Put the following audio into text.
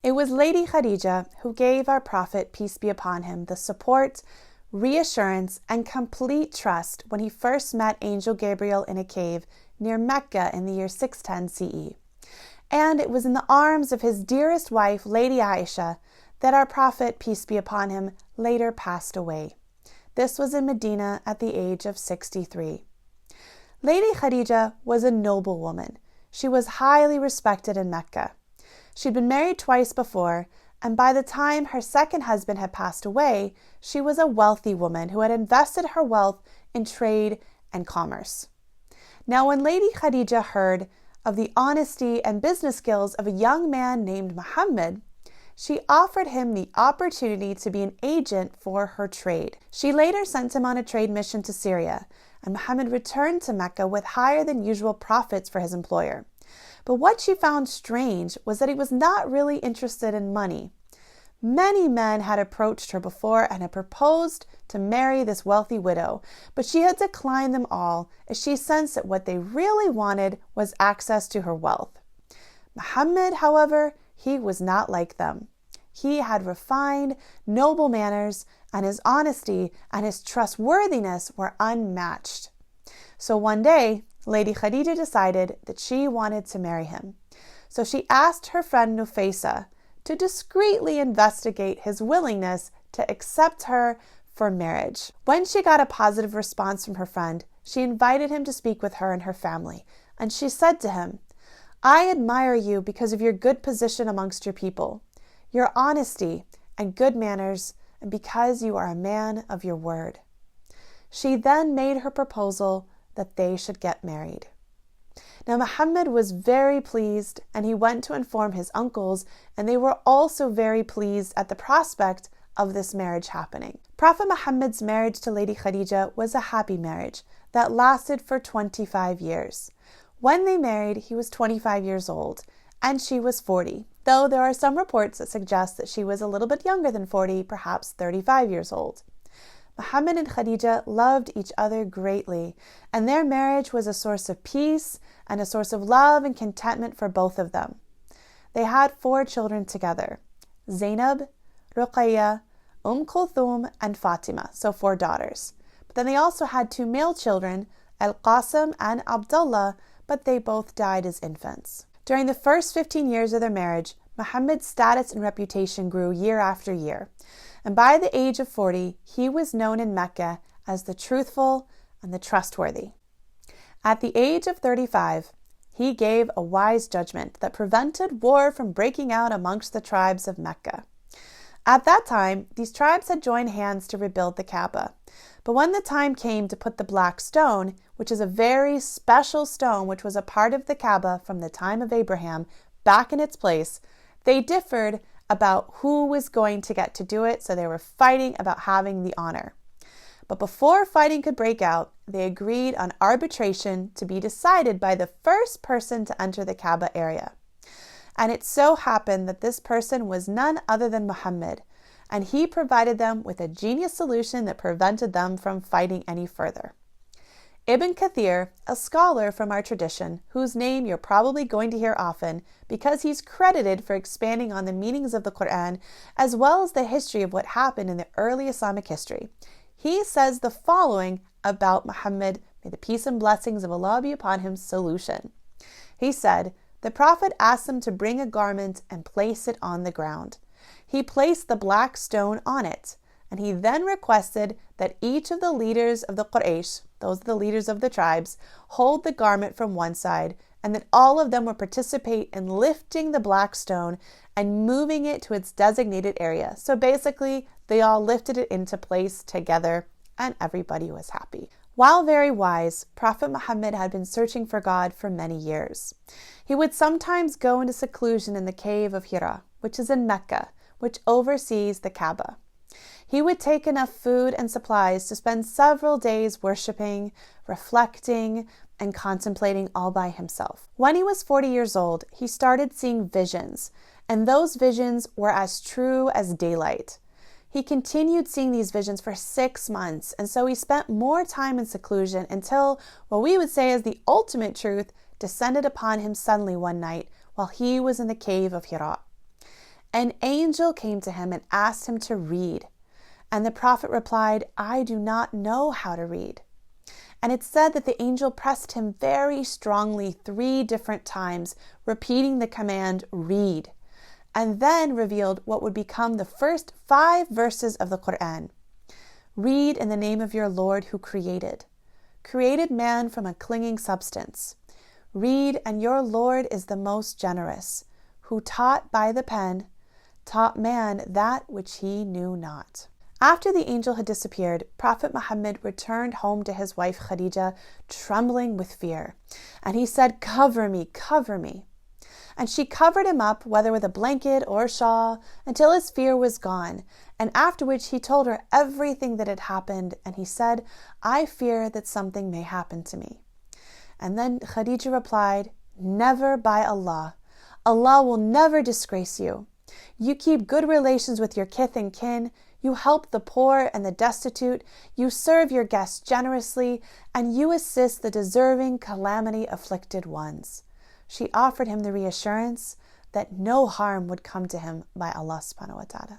It was Lady Khadijah who gave our Prophet, peace be upon him, the support, reassurance, and complete trust when he first met Angel Gabriel in a cave near Mecca in the year 610 CE. And it was in the arms of his dearest wife, Lady Aisha, that our Prophet, peace be upon him, later passed away. This was in Medina at the age of 63. Lady Khadijah was a noble woman. She was highly respected in Mecca. She'd been married twice before, and by the time her second husband had passed away, she was a wealthy woman who had invested her wealth in trade and commerce. Now, when Lady Khadijah heard of the honesty and business skills of a young man named Muhammad, she offered him the opportunity to be an agent for her trade. She later sent him on a trade mission to Syria, and Muhammad returned to Mecca with higher than usual profits for his employer. But what she found strange was that he was not really interested in money. Many men had approached her before and had proposed to marry this wealthy widow, but she had declined them all as she sensed that what they really wanted was access to her wealth. Muhammad, however, he was not like them. He had refined, noble manners, and his honesty and his trustworthiness were unmatched. So one day, Lady Khadijah decided that she wanted to marry him. So she asked her friend Nufaysa to discreetly investigate his willingness to accept her for marriage. When she got a positive response from her friend, she invited him to speak with her and her family, and she said to him, "I admire you because of your good position amongst your people, your honesty and good manners, and because you are a man of your word." She then made her proposal that they should get married. Now Muhammad was very pleased, and he went to inform his uncles, and they were also very pleased at the prospect of this marriage happening. Prophet Muhammad's marriage to Lady Khadijah was a happy marriage that lasted for 25 years. When they married, he was 25 years old, and she was 40, though there are some reports that suggest that she was a little bit younger than 40, perhaps 35 years old. Muhammad and Khadija loved each other greatly, and their marriage was a source of peace and a source of love and contentment for both of them. They had 4 children together: Zainab, Ruqayya, Kulthum, and Fatima, so 4 daughters. But then they also had 2 male children, Al-Qasim and Abdullah, but they both died as infants. During the first 15 years of their marriage, Muhammad's status and reputation grew year after year, and by the age of 40, he was known in Mecca as the truthful and the trustworthy. At the age of 35, he gave a wise judgment that prevented war from breaking out amongst the tribes of Mecca. At that time, these tribes had joined hands to rebuild the Kaaba. But when the time came to put the black stone, which is a very special stone which was a part of the Kaaba from the time of Abraham, back in its place, they differed about who was going to get to do it, so they were fighting about having the honor. But before fighting could break out, they agreed on arbitration to be decided by the first person to enter the Kaaba area. And it so happened that this person was none other than Muhammad, and he provided them with a genius solution that prevented them from fighting any further. Ibn Kathir, a scholar from our tradition, whose name you're probably going to hear often because he's credited for expanding on the meanings of the Qur'an as well as the history of what happened in the early Islamic history, he says the following about Muhammad, may the peace and blessings of Allah be upon him, solution. He said, the Prophet asked them to bring a garment and place it on the ground. He placed the black stone on it, and he then requested that each of the leaders of the Quraysh, those are the leaders of the tribes, hold the garment from one side, and that all of them would participate in lifting the black stone and moving it to its designated area. So basically, they all lifted it into place together, and everybody was happy. While very wise, Prophet Muhammad had been searching for God for many years. He would sometimes go into seclusion in the cave of Hira, which is in Mecca, which oversees the Kaaba. He would take enough food and supplies to spend several days worshiping, reflecting, and contemplating all by himself. When he was 40 years old, he started seeing visions, and those visions were as true as daylight. He continued seeing these visions for 6 months, and so he spent more time in seclusion until what we would say is the ultimate truth descended upon him suddenly one night while he was in the cave of Hira. An angel came to him and asked him to read. And the prophet replied, I do not know how to read. And it said that the angel pressed him very strongly 3 different times, repeating the command, read, and then revealed what would become the first 5 verses of the Qur'an. Read in the name of your Lord who created man from a clinging substance. Read, and your Lord is the most generous, who taught by the pen, taught man that which he knew not. After the angel had disappeared, Prophet Muhammad returned home to his wife Khadija, trembling with fear. And he said, cover me, cover me. And she covered him up, whether with a blanket or shawl, until his fear was gone, and after which he told her everything that had happened, and he said, I fear that something may happen to me. And then Khadija replied, never, by Allah. Allah will never disgrace you. You keep good relations with your kith and kin, you help the poor and the destitute, you serve your guests generously, and you assist the deserving calamity-afflicted ones. She offered him the reassurance that no harm would come to him by Allah subhanahu wa ta'ala.